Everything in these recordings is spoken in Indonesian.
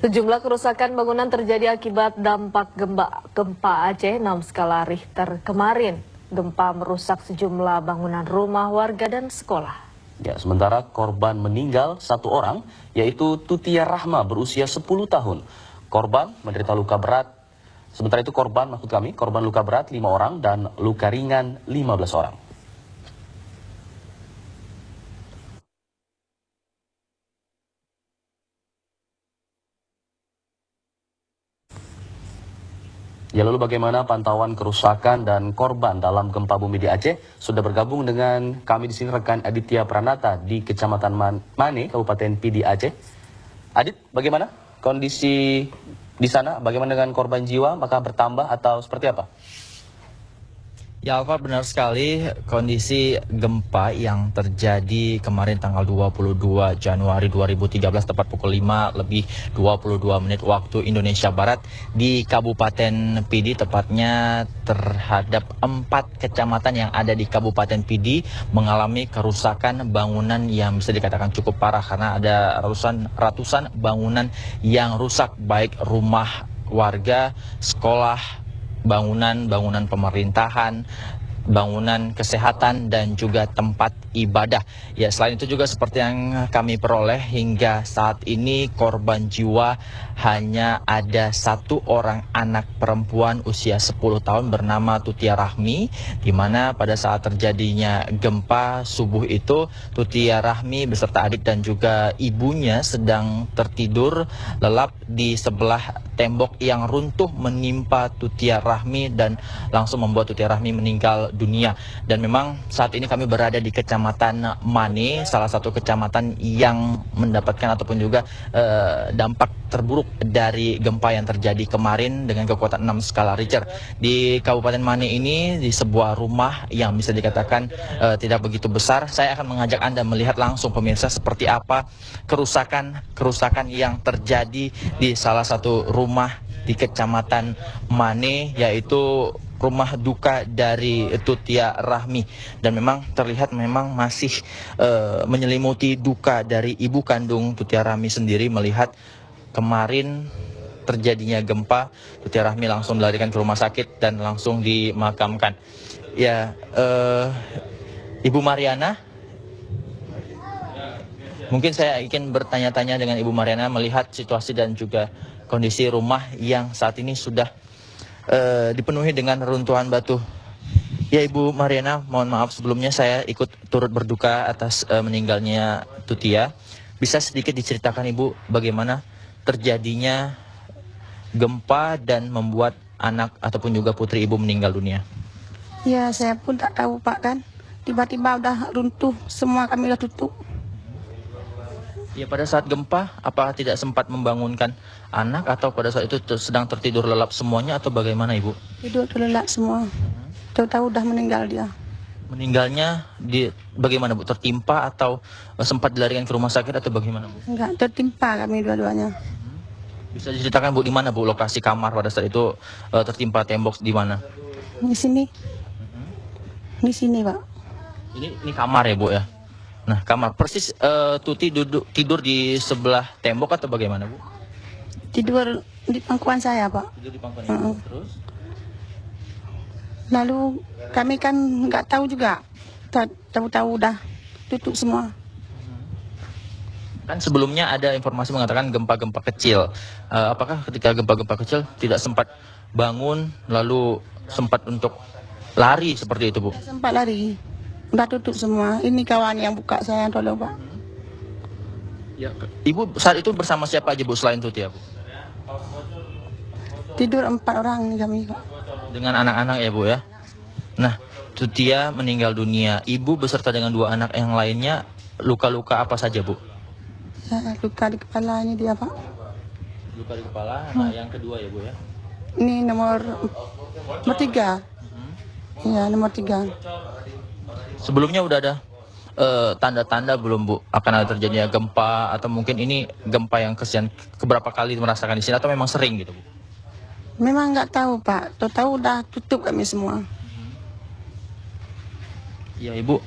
Sejumlah kerusakan bangunan terjadi akibat dampak gempa Aceh 6 skala Richter kemarin. Gempa merusak sejumlah bangunan rumah warga dan sekolah. Ya, sementara korban meninggal satu orang, yaitu Tutia Rahma berusia 10 tahun. Korban menderita luka berat. Sementara itu korban luka berat 5 orang dan luka ringan 15 orang. Ya, lalu bagaimana pantauan kerusakan dan korban dalam gempa bumi di Aceh? Sudah bergabung dengan kami di sini rekan Aditya Pranata di Kecamatan Mane, Kabupaten Pidi Aceh. Adit, bagaimana kondisi di sana? Bagaimana dengan korban jiwa? Apakah bertambah atau seperti apa? Ya Alfa, benar sekali kondisi gempa yang terjadi kemarin tanggal 22 Januari 2013 tepat pukul 5:22 waktu Indonesia Barat di Kabupaten Pidi, tepatnya terhadap 4 kecamatan yang ada di Kabupaten Pidi mengalami kerusakan bangunan yang bisa dikatakan cukup parah karena ada ratusan bangunan yang rusak, baik rumah warga, sekolah, bangunan pemerintahan, bangunan kesehatan, dan juga tempat ibadah. Ya, selain itu juga seperti yang kami peroleh hingga saat ini korban jiwa hanya ada satu orang anak perempuan usia 10 tahun bernama Tutia Rahmi, di mana pada saat terjadinya gempa subuh itu Tutia Rahmi beserta adik dan juga ibunya sedang tertidur lelap di sebelah tembok yang runtuh menimpa Tutia Rahmi dan langsung membuat Tutia Rahmi meninggal dunia. Dan memang saat ini kami berada di Kecamatan Mane, salah satu kecamatan yang mendapatkan ataupun juga dampak terburuk dari gempa yang terjadi kemarin dengan kekuatan 6 skala Richter. Di Kabupaten Mane ini, di sebuah rumah yang bisa dikatakan tidak begitu besar, saya akan mengajak Anda melihat langsung pemirsa seperti apa kerusakan yang terjadi di salah satu rumah di Kecamatan Mane, yaitu rumah duka dari Tutia Rahmi. Dan memang terlihat memang masih menyelimuti duka dari ibu kandung Tutia Rahmi sendiri melihat kemarin terjadinya gempa. Tutia Rahmi langsung dilarikan ke rumah sakit dan langsung dimakamkan. Ya, Ibu Mariana, mungkin saya ingin bertanya-tanya dengan Ibu Mariana melihat situasi dan juga kondisi rumah yang saat ini sudah dipenuhi dengan reruntuhan batu. Ya, Ibu Mariana, mohon maaf sebelumnya saya ikut turut berduka atas meninggalnya Tutia. Bisa sedikit diceritakan Ibu bagaimana terjadinya gempa dan membuat anak ataupun juga putri Ibu meninggal dunia? Ya, saya pun tak tahu Pak, kan tiba-tiba udah runtuh semua, kami udah tutup. Ya, pada saat gempa apakah tidak sempat membangunkan anak atau pada saat itu sedang tertidur lelap semuanya atau bagaimana Ibu? Tidur terlelap semua. Tahu-tahu udah meninggal dia. Meninggalnya bagaimana Bu? Tertimpa atau sempat dilarikan ke rumah sakit atau bagaimana Bu? Enggak, tertimpa kami dua-duanya. Bisa diceritakan Bu di mana Bu lokasi kamar pada saat itu tertimpa tembok di mana? Di sini. Di sini Pak. Ini kamar ya Bu ya? Nah, kamar persis Tuti tidur di sebelah tembok atau bagaimana Bu? Tidur di pangkuan saya Pak. Tidur di pangkuan terus? Lalu kami kan nggak tahu juga. Tahu-tahu udah tutup semua. Kan sebelumnya ada informasi mengatakan gempa-gempa kecil. Apakah ketika gempa-gempa kecil tidak sempat bangun lalu sempat untuk lari seperti itu Bu? Sempat lari. Udah tutup semua. Ini kawan yang buka saya tolong Pak. Ya, Ibu saat itu bersama siapa aja Bu selain Tutia Bu? Tidur 4 orang kami Pak. Dengan anak-anak ya Bu ya. Nah, Tutia meninggal dunia. Ibu beserta dengan 2 anak yang lainnya luka-luka apa saja Bu? Ya, luka di kepala ini dia Pak. Luka di kepala. Nah, yang kedua ya Bu ya. Ini nomor 3. Iya, nomor 3. Sebelumnya udah ada tanda-tanda belum Bu akan ada terjadinya gempa atau mungkin ini gempa yang keberapa kali merasakan di sini atau memang sering gitu Bu? Memang nggak tahu Pak, tahu udah tutup kami semua. Ya Ibu,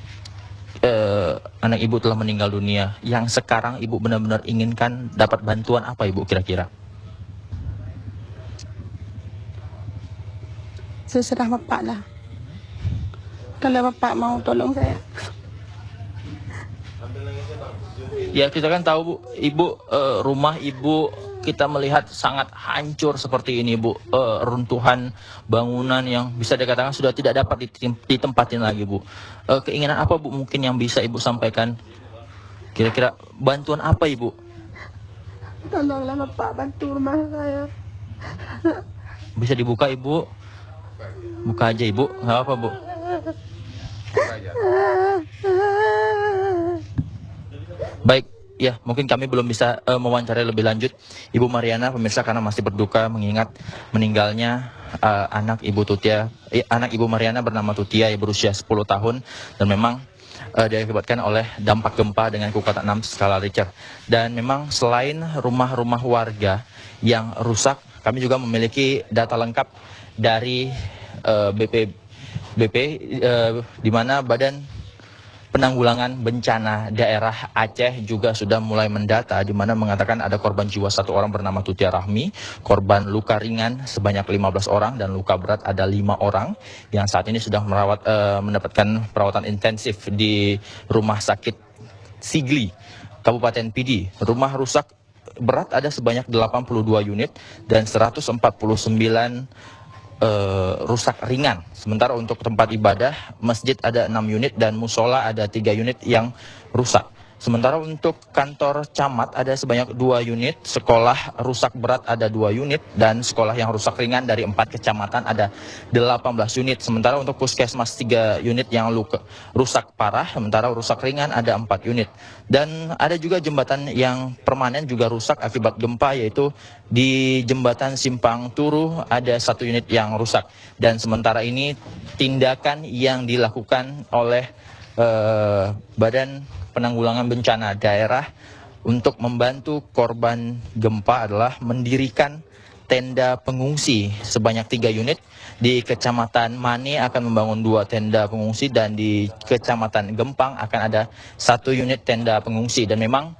anak Ibu telah meninggal dunia. Yang sekarang Ibu benar-benar inginkan dapat bantuan apa Ibu kira-kira? Seserah bapak lah. Kalau bapak mau tolong saya. Ya kita kan tahu Bu, Ibu rumah Ibu kita melihat sangat hancur seperti ini Bu. Runtuhan bangunan yang bisa dikatakan sudah tidak dapat ditempatin lagi Bu. Keinginan apa Bu mungkin yang bisa Ibu sampaikan? Kira-kira bantuan apa Ibu? Tolonglah bapak bantu rumah saya. Bisa dibuka Ibu? Buka aja Ibu, nggak apa Bu. Baik, ya mungkin kami belum bisa mewawancarai lebih lanjut Ibu Mariana pemirsa karena masih berduka mengingat meninggalnya anak Ibu Mariana bernama Tutia yang berusia 10 tahun dan memang diakibatkan oleh dampak gempa dengan kekuatan 6 skala Richter. Dan memang selain rumah-rumah warga yang rusak, kami juga memiliki data lengkap dari BP di mana Badan Penanggulangan Bencana Daerah Aceh juga sudah mulai mendata di mana mengatakan ada korban jiwa 1 orang bernama Tutia Rahmi, korban luka ringan sebanyak 15 orang dan luka berat ada 5 orang yang saat ini sudah mendapatkan perawatan intensif di Rumah Sakit Sigli, Kabupaten Pidi. Rumah rusak berat ada sebanyak 82 unit dan 149 rusak ringan. Sementara untuk tempat ibadah, masjid ada 6 unit dan musola ada 3 unit yang rusak. Sementara untuk kantor camat ada sebanyak 2 unit, sekolah rusak berat ada 2 unit, dan sekolah yang rusak ringan dari 4 kecamatan ada 18 unit. Sementara untuk puskesmas 3 unit yang rusak parah, sementara rusak ringan ada 4 unit. Dan ada juga jembatan yang permanen juga rusak akibat gempa, yaitu di jembatan Simpang Turu ada 1 unit yang rusak. Dan sementara ini tindakan yang dilakukan oleh Badan Penanggulangan Bencana Daerah untuk membantu korban gempa adalah mendirikan tenda pengungsi sebanyak 3 unit. Di Kecamatan Mane akan membangun 2 tenda pengungsi dan di Kecamatan Gempang akan ada 1 unit tenda pengungsi. Dan memang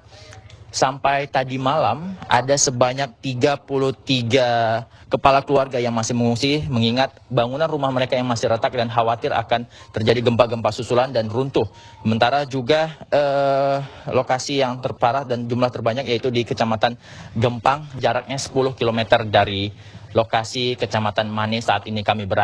sampai tadi malam ada sebanyak 33 kepala keluarga yang masih mengungsi mengingat bangunan rumah mereka yang masih retak dan khawatir akan terjadi gempa-gempa susulan dan runtuh. Sementara juga lokasi yang terparah dan jumlah terbanyak yaitu di Kecamatan Gempang, jaraknya 10 km dari lokasi Kecamatan Mane saat ini kami berada.